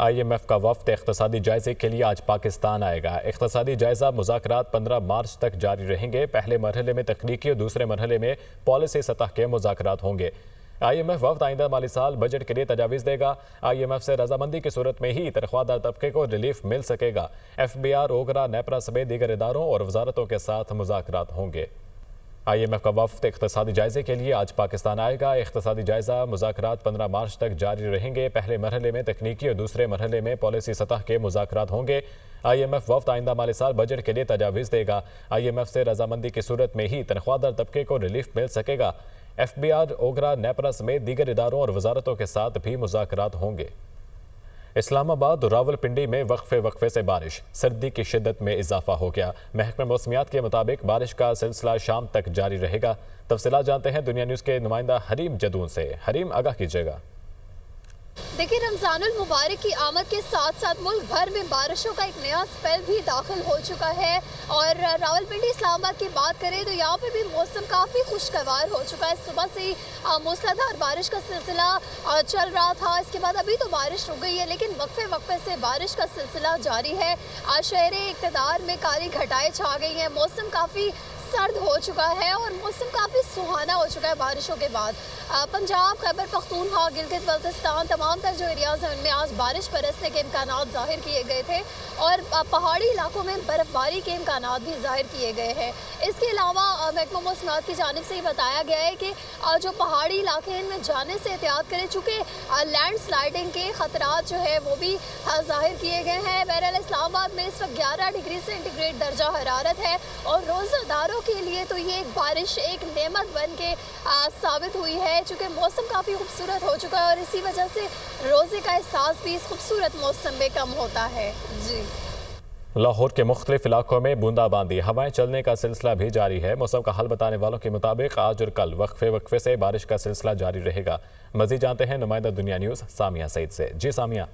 IMF का वफ्द इक़्तिसादी जायजे के लिए आज पाकिस्तान आएगा। इक़्तिसादी जायजा मुज़ाकरात 15 मार्च तक जारी रहेंगे। पहले मरहले में तकनीकी और दूसरे मरहले में पॉलिसी सतह के मुज़ाकरात होंगे। IMF वफ्द आइंदा माली साल बजट के लिए तजावीज़ देगा। IMF से रजामंदी की सूरत में ही तनख्वाहदार तबके को रिलीफ मिल सकेगा। FBR, ओगरा, नेपरा समेत दीगर इदारों और वजारतों के साथ मुज़ाकरात होंगे। IMF का वफ्द इक़्तिसादी जायजे के लिए आज पाकिस्तान आएगा। इक़्तिसादी जायजा मुज़ाकरात 15 मार्च तक जारी रहेंगे। पहले मरहले में तकनीकी और दूसरे मरहले में पॉलिसी सतह के मुज़ाकरात होंगे। IMF वफ्द आइंदा माली साल बजट के लिए तजावीज़ देगा। IMF से रजामंदी की सूरत में ही तनख्वाहदार तबके को रिलीफ मिल सकेगा। FBR, ओगरा, नेपरा समेत दीगर इदारों और वजारतों के साथ भी मुज़ाकरात होंगे। इस्लामाबाद और रावलपिंडी में वक्फे से बारिश, सर्दी की शिद्दत में इजाफा हो गया। महकमा मौसमियात के मुताबिक बारिश का सिलसिला शाम तक जारी रहेगा। तफसीलात जानते हैं दुनिया न्यूज़ के नुमाइंदा हरीम जदून से। हरीम, आगाह कीजिएगा। देखिए, रमजानुल मुबारक की आमद के साथ साथ मुल्क भर में बारिशों का एक नया स्पेल भी दाखिल हो चुका है। और रावलपिंडी इस्लामाबाद की बात करें तो यहाँ पे भी मौसम काफ़ी खुशगवार हो चुका है। सुबह से मूसलाधार बारिश का सिलसिला चल रहा था। इसके बाद अभी तो बारिश रुक गई है, लेकिन वक्फे से बारिश का सिलसिला जारी है। शहर इक़्तिदार में काली घटाएं छा गई हैं। मौसम काफ़ी सर्द हो चुका है और मौसम काफ़ी सुहाना हो चुका है बारिशों के बाद। पंजाब, खैबर पख्तूनख्वा, गिलगित बल्तिस्तान तमाम तर जो एरियाज़ हैं उनमें आज बारिश बरसने के इम्कानात ज़ाहिर किए गए थे और पहाड़ी इलाकों में बर्फ़बारी के इम्कानात भी ज़ाहिर किए गए हैं। इसके अलावा महकमा मौसमियात की जानिब से ही बताया गया है कि जो पहाड़ी इलाके हैं इनमें जाने से एहतियात करें, चूँकि लैंड स्लाइडिंग के ख़तरात जो है वो भी ज़ाहिर किए गए हैं। बहरहाल इस्लामाबाद में इस वक्त 11 डिग्री सेंटीग्रेड दर्जा हरारत है और रोज़ादारों के लिए तो ये एक बारिश एक नेमत बन के साबित हुई है, चूँकि मौसम काफ़ी खूबसूरत हो चुका है और इसी वजह से रोज़े का एहसास भी इस खूबसूरत मौसम में कम होता है। जी, लाहौर के मुख्तलिफ इलाकों में बूंदाबांदी, हवाएं चलने का सिलसिला भी जारी है। मौसम का हाल बताने वालों के मुताबिक आज और कल वक्फे से बारिश का सिलसिला जारी रहेगा। मज़ीद जानते हैं नुमाइंदा दुनिया न्यूज़ सामिया सईद से। जी सामिया।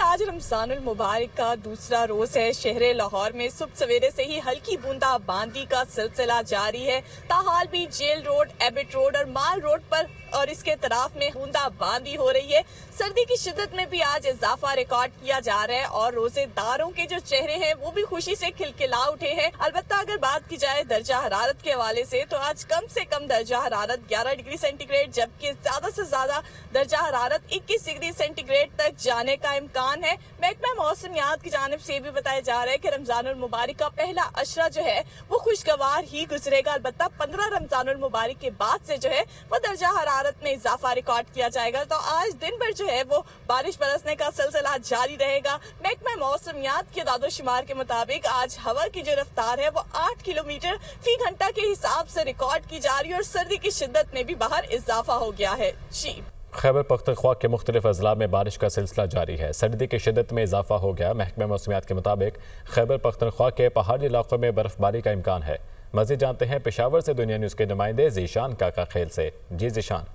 आज रमजानुल मुबारक का दूसरा रोज है। शहर लाहौर में सुबह सवेरे से ही हल्की बूंदाबांदी का सिलसिला जारी है। ताहाल भी जेल रोड, एबिट रोड और माल रोड पर और इसके तराफ में बूंदाबांदी हो रही है। सर्दी की शिद्दत में भी आज इजाफा रिकॉर्ड किया जा रहा है और रोजेदारों के जो चेहरे हैं वो भी खुशी से खिलखिला उठे हैं। अलबत्ता अगर बात की जाए दर्जा हरारत के हवाले से तो आज कम से कम दर्जा हरारत 11 डिग्री सेंटीग्रेड, जबकि ज्यादा से ज्यादा दर्जा हरारत 21 डिग्री सेंटीग्रेड तक जाने का इम्कान है। महकमा मौसमियात की जानिब से भी बताया जा रहा है कि रमजानुल मुबारक का पहला अशरा जो है वो खुशगवार ही गुजरेगा। अलबत्ता 15 रमजानुल मुबारक के बाद से जो है वो दर्जा हरारत में इजाफा रिकॉर्ड किया जाएगा। तो आज दिन भर जो है वो बारिश बरसने का सिलसिला जारी रहेगा। महकमा मौसमियात के दादोशुमार के मुताबिक आज हवा की जो रफ्तार है वो 8 किलोमीटर फी घंटा के हिसाब से रिकॉर्ड की जा रही है और सर्दी की शिद्दत में भी बाहर इजाफा हो गया है। जी, खैबर पख्तूनख्वा के मुख्तलिफ अजला में बारिश का सिलसिला जारी है। सर्दी की शिद्दत में इजाफा हो गया। महकमा मौसमियात के मुताबिक खैबर पख्तूनख्वा के पहाड़ी इलाकों में बर्फबारी का इम्कान है। मज़ीद जानते हैं पेशावर से दुनिया न्यूज़ के नुमाइंदे जीशान काका खेल से। जी जीशान।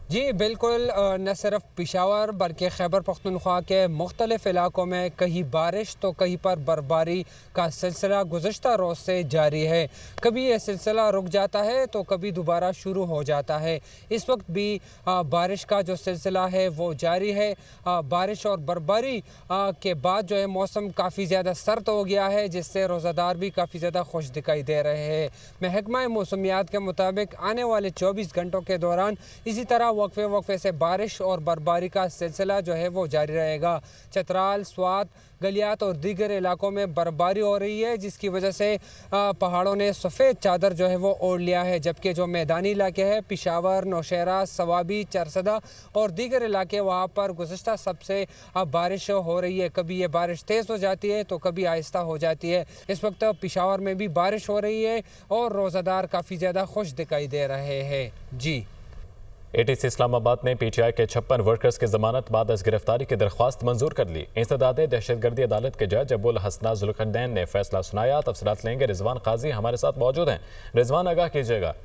जी बिल्कुल, न सिर्फ पेशावर बल्कि खैबर पख्तूनख्वा के मुख्तलिफ इलाकों में कहीं बारिश तो कहीं पर बर्फबारी का सिलसिला गुज़श्ता रोज़ से जारी है। कभी ये सिलसिला रुक जाता है तो कभी दोबारा शुरू हो जाता है। इस वक्त भी बारिश का जो सिलसिला है वो जारी है। बारिश और बर्फबारी के बाद जो है मौसम काफ़ी ज़्यादा सर्द हो गया है, जिससे रोज़ादार भी काफ़ी ज़्यादा खुश दिखाई दे रहे हैं। महकमा मौसमियात के मुताबिक आने वाले 24 घंटों के दौरान इसी तरह वक्फे से बारिश और बर्फबारी का सिलसिला जो है वो जारी रहेगा। चतराल, स्वात, गलियात और दीगर इलाकों में बर्फबारी हो रही है, जिसकी वजह से पहाड़ों ने सफ़ेद चादर जो है वो ओढ़ लिया है, जबकि जो मैदानी इलाके हैं पेशावर, नौशहरा, सवाबी, चरसदा और दीगर इलाके वहाँ पर गुज़श्ता सबसे बारिश हो रही है। कभी ये बारिश तेज़ हो जाती है तो कभी आहिस्ता हो जाती है। इस वक्त पेशावर में भी बारिश हो रही है और रोज़ादार काफ़ी ज़्यादा खुश दिखाई दे रहे हैं। जी, ATC इस्लामाबाद ने PTI के 56 वर्कर्स की जमानत बाद अज गिरफ्तारी की दरख्वास्त मंजूर कर ली। इंसदाद दहशतगर्दी अदालत के जज अबुल हसना जुल्करनैन ने फैसला सुनाया। तफसीलात लेंगे रिजवान काजी हमारे साथ मौजूद हैं। रिजवान, आगाह कीजिएगा।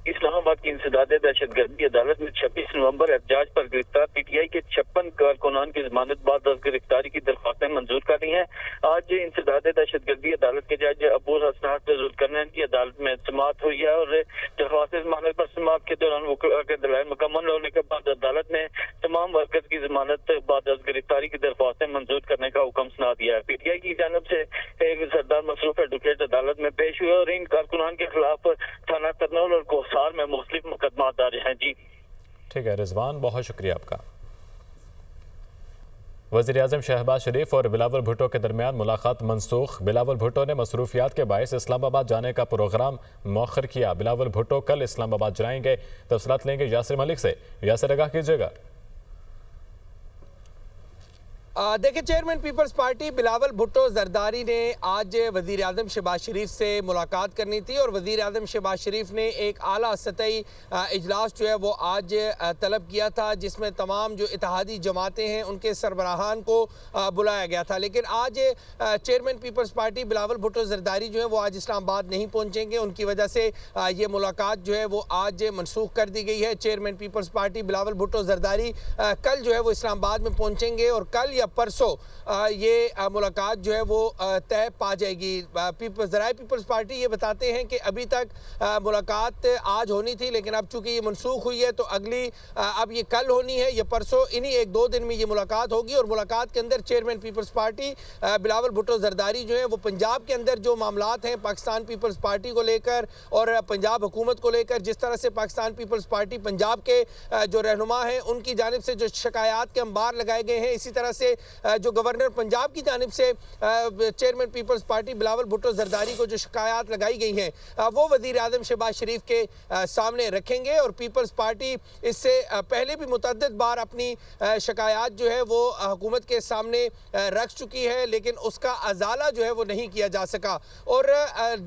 इस्लामाबाद की इंसदाद दहशतगर्दी अदालत में 26 नवंबर एहतजाज पर गिरफ्तार PTI के 56 कारकुनान की जमानत बाद गिरफ्तारी की दरख्वास्तें मंजूर कर दी हैं। आज इंसदाद दहशतगर्दी अदालत के जज अबुल हसन जुल्करनैन की अदालत में समाअत हुई है और दरख्वास्त जमानत पर समाअत के दौरान दलाइल मुकम्मल होने के बाद अदालत ने तमाम वर्कर्स की की जमानत बाद गिरफ्तारी की दरख्वास्तें मंजूर करने का हुक्म सुना दिया है। पीटीआई की जानब से एक सरदार मसरूफ एडवोकेट अदालत में पेश हुए और इन कारकुनान के खिलाफ थाना तरनौल और कोसार में मुख्तलिफ मुकदमा दर्ज हैं। जी ठीक है रिजवान, बहुत शुक्रिया आपका। वज़ीर-ए-आज़म शहबाज शरीफ और बिलावल भुट्टो के दरमियान मुलाकात मनसूख। बिलावल भुट्टो ने मसरूफियात के बायस इस्लामाबाद जाने का प्रोग्राम मौखर किया। बिलावल भुट्टो कल इस्लामाबाद जाएंगे। तफसीलात लेंगे यासिर मलिक से। यासिर, आगाह कीजिएगा। देखिए, chairman Peoples Party Bilawal Bhutto Zardari ने आज वज़ीर आज़म शहबाज शरीफ से मुलाकात करनी थी और वज़ीर आज़म शहबाज शरीफ ने एक आला सतही इजलास जो है वो आज तलब किया था, जिसमें तमाम जो इत्तेहादी जमातें हैं उनके सरबराहान को बुलाया गया था। लेकिन आज chairman Peoples Party Bilawal Bhutto Zardari जो है वो आज इस्लामाबाद नहीं पहुँचेंगे। उनकी वजह से ये मुलाकात जो है वो आज मनसूख कर दी गई है। Chairman Peoples Party Bilawal Bhutto Zardari कल जो है वो इस्लामाबाद में पहुँचेंगे और कल या परसों ये मुलाकात जो है वो तय पा जाएगी। ज़राए पीपल्स पार्टी ये बताते हैं कि अभी तक मुलाकात आज होनी थी, लेकिन अब चूंकि ये मनसूख हुई है तो अगली अब ये कल होनी है या परसों, इन्हीं एक दो दिन में ये मुलाकात होगी। और मुलाकात के अंदर chairman Peoples Party Bilawal Bhutto Zardari जो है वो पंजाब के अंदर जो मामलात हैं पाकिस्तान पीपल्स पार्टी को लेकर और पंजाब हुकूमत को लेकर, जिस तरह से पाकिस्तान पीपल्स पार्टी पंजाब के जो रहनुमा हैं उनकी जानिब से जो शिकायत के अंबार लगाए गए हैं, इसी तरह से जो गवर्नर पंजाब की जानिब से chairman Peoples Party Bilawal Bhutto Zardari को जो शिकायत लगाई गई हैं वो वज़ीर आज़म शहबाज शरीफ के सामने रखेंगे। और पीपल्स पार्टी इससे पहले भी मुतअद्दिद बार अपनी शिकायत जो है वो हुकूमत के सामने रख चुकी है, लेकिन उसका अजाला जो है वो नहीं किया जा सका। और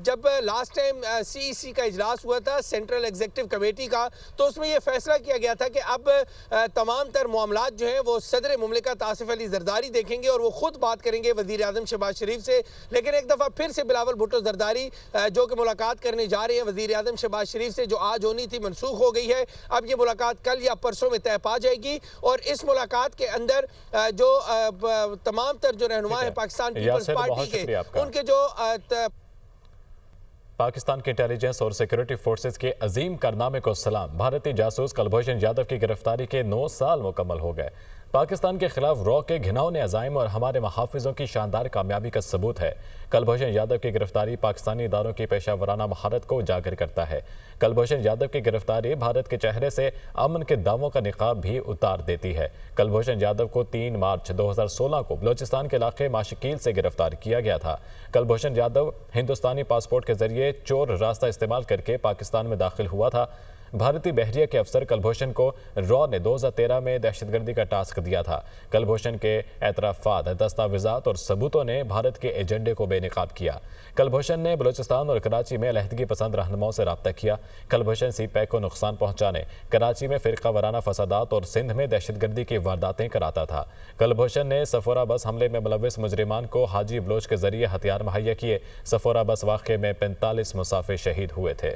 जब लास्ट टाइम CEC का इजलास हुआ था, सेंट्रल एग्जीक्यूटिव कमेटी का, तो उसमें यह फैसला किया गया था कि अब तमाम तर मामलात जो हैं वो सदर मुमलिकत आसिफ अली जरदारी देखेंगे और वो खुद बात करेंगे वज़ीर आज़म शहबाज शरीफ से। लेकिन एक दफ़ा फिर से बिलावल भुट्टो जरदारी जो कि मुलाकात करने जा रहे हैं वज़ीर आज़म शहबाज शरीफ से, जो आज होनी थी मनसूख हो गई है। अब ये मुलाकात कल या परसों में तय पा जाएगी और इस मुलाकात के अंदर जो तमाम तर जो रहनुमा है पाकिस्तान पीपल्स पार्टी के, उनके जो पाकिस्तान के इंटेलिजेंस और सिक्योरिटी फोर्सेस के अजीम कारनामे को सलाम। भारतीय जासूस कुलभूषण यादव की गिरफ्तारी के 9 साल मुकम्मल हो गए। पाकिस्तान के खिलाफ रॉ के घिनौने अज़ाइम और हमारे मुहाफ़िज़ों की शानदार कामयाबी का सबूत है। कुलभूषण यादव की गिरफ्तारी पाकिस्तानी इदारों की पेशा वराना महारत को उजागर करता है। कुलभूषण यादव की गिरफ्तारी भारत के चेहरे से अमन के दावों का निकाब भी उतार देती है। कुलभूषण यादव को 3 मार्च 2016 को बलोचिस्तान के इलाके माशिकील से गिरफ्तार किया गया था। कुलभूषण यादव हिंदुस्तानी पासपोर्ट के जरिए चोर रास्ता इस्तेमाल करके पाकिस्तान में दाखिल हुआ था। भारतीय बहरिया के अफसर कुलभूषण को रॉ ने 2013 में दहशतगर्दी का टास्क दिया था। कुलभूषण के एतराफ़ात, दस्तावेज़ात और सबूतों ने भारत के एजेंडे को बेनकाब किया। कुलभूषण ने बलूचिस्तान और कराची में अलहदगी पसंद रहनुमाओं से रब्ता किया। कुलभूषण CPAC को नुकसान पहुँचाने, कराची में फ़िरका वराना फसादात और सिंध में दहशतगर्दी की वारदातें कराता था। कुलभूषण ने सफोरा बस हमले में मुलविस मुजरिमान को हाजी बलोच के जरिए हथियार मुहैया किए। सफोरा बस वाक़े में 45 मुसाफिर शहीद हुए थे।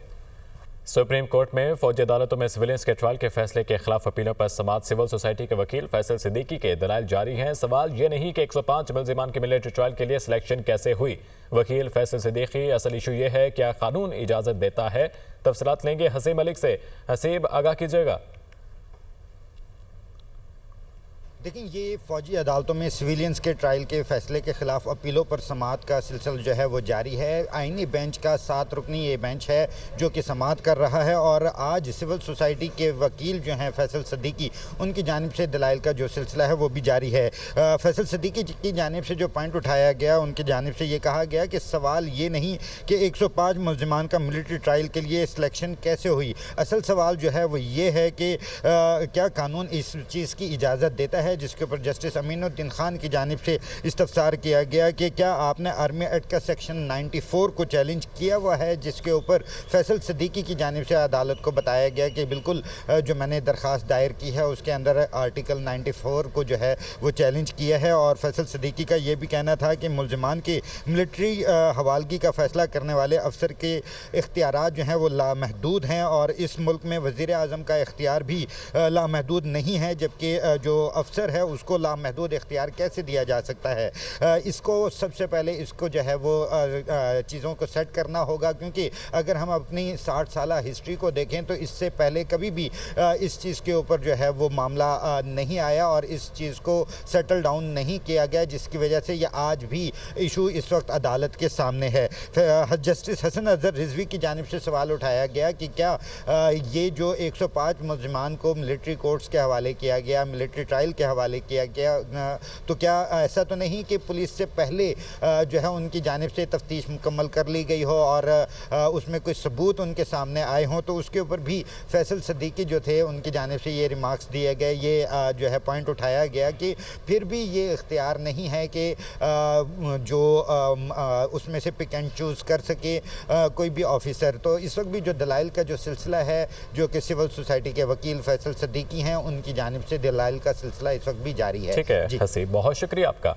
सुप्रीम कोर्ट में फौजी अदालतों में सिविलियंस के ट्रायल के फैसले के खिलाफ अपीलों पर समात। सिविल सोसाइटी के वकील फैसल सिद्दीकी के दलाइल जारी हैं। सवाल ये नहीं कि 105 मुल्जिमान की मिलिट्री ट्रायल के लिए सिलेक्शन कैसे हुई। वकील फैसल सिद्दीकी, असल इशू ये है क्या कानून इजाज़त देता है। तफसीलात लेंगे हसीब मलिक से। हसीब, आगाह कीजिएगा। देखिए, ये फौजी अदालतों में सिविलियंस के ट्रायल के फैसले के खिलाफ अपीलों पर समात का सिलसिला जो है वो जारी है। आईनी बेंच का 7 रुकनी ये बेंच है जो कि समात कर रहा है और आज सिविल सोसाइटी के वकील जो हैं फैसल सिद्दीकी, उनकी जानिब से दलाइल का जो सिलसिला है वो भी जारी है। फैसल सिद्दीकी की जानिब से जो पॉइंट उठाया गया, उनकी जानिब से ये कहा गया कि सवाल ये नहीं कि 105 मुल्जिमान का मिलिट्री ट्रायल के लिए सिलेक्शन कैसे हुई। असल सवाल जो है वो ये है कि क्या कानून इस चीज़ की इजाज़त देता है, जिसके ऊपर जस्टिस अमीनुद्दीन खान की जानिब से इस्तफसार किया गया कि क्या आपने आर्मी एक्ट का सेक्शन 94 को चैलेंज किया हुआ है, जिसके ऊपर फैसल सिद्दीकी की जानिब से अदालत को बताया गया कि बिल्कुल जो मैंने दरख्वास्त दायर की है उसके अंदर आर्टिकल 94 को जो है वो चैलेंज किया है। और फैसल सिद्दीकी का ये भी कहना था कि मुल्जिमान की मिलिट्री हवालगी का फ़ैसला करने वाले अफसर के इख्तियारात जो हैं वो लामहदूद हैं और इस मुल्क में वज़ीर आज़म का इख्तियार भी लामहदूद नहीं है, जबकि जो अफसर ऑर्डर है उसको लामहदूद इख्तियार कैसे दिया जा सकता है। इसको सबसे पहले इसको जो है वो चीज़ों को सेट करना होगा, क्योंकि अगर हम अपनी 60 साल हिस्ट्री को देखें तो इससे पहले कभी भी इस चीज़ के ऊपर जो है वो मामला नहीं आया और इस चीज़ को सेटल डाउन नहीं किया गया, जिसकी वजह से ये आज भी इशू इस वक्त अदालत के सामने है। जस्टिस हसन अजहर रिजवी की जानिब से सवाल उठाया गया कि क्या ये जो 105 मुलजिमान को मिलिट्री कोर्ट्स के हवाले किया गया, मिलिट्री ट्रायल के हवाले किया गया, तो क्या ऐसा तो नहीं कि पुलिस से पहले जो है उनकी जानिब से तफ्तीश मुकम्मल कर ली गई हो और उसमें कोई सबूत उनके सामने आए हों। तो उसके ऊपर भी फैसल सदीकी जो थे उनकी जानिब से ये रिमार्क्स दिए गए, ये जो है पॉइंट उठाया गया कि फिर भी ये इख्तियार नहीं है कि जो उसमें से पिक एंड चूज़ कर सके कोई भी ऑफिसर। तो इस वक्त भी जो दलाइल का जो सिलसिला है, जो कि सिविल सोसाइटी के वकील फैसल सदीकी हैं, उनकी जानिब से दलाइल का सिलसिला इस वक्त भी जारी है। ठीक है हसीब, बहुत शुक्रिया आपका।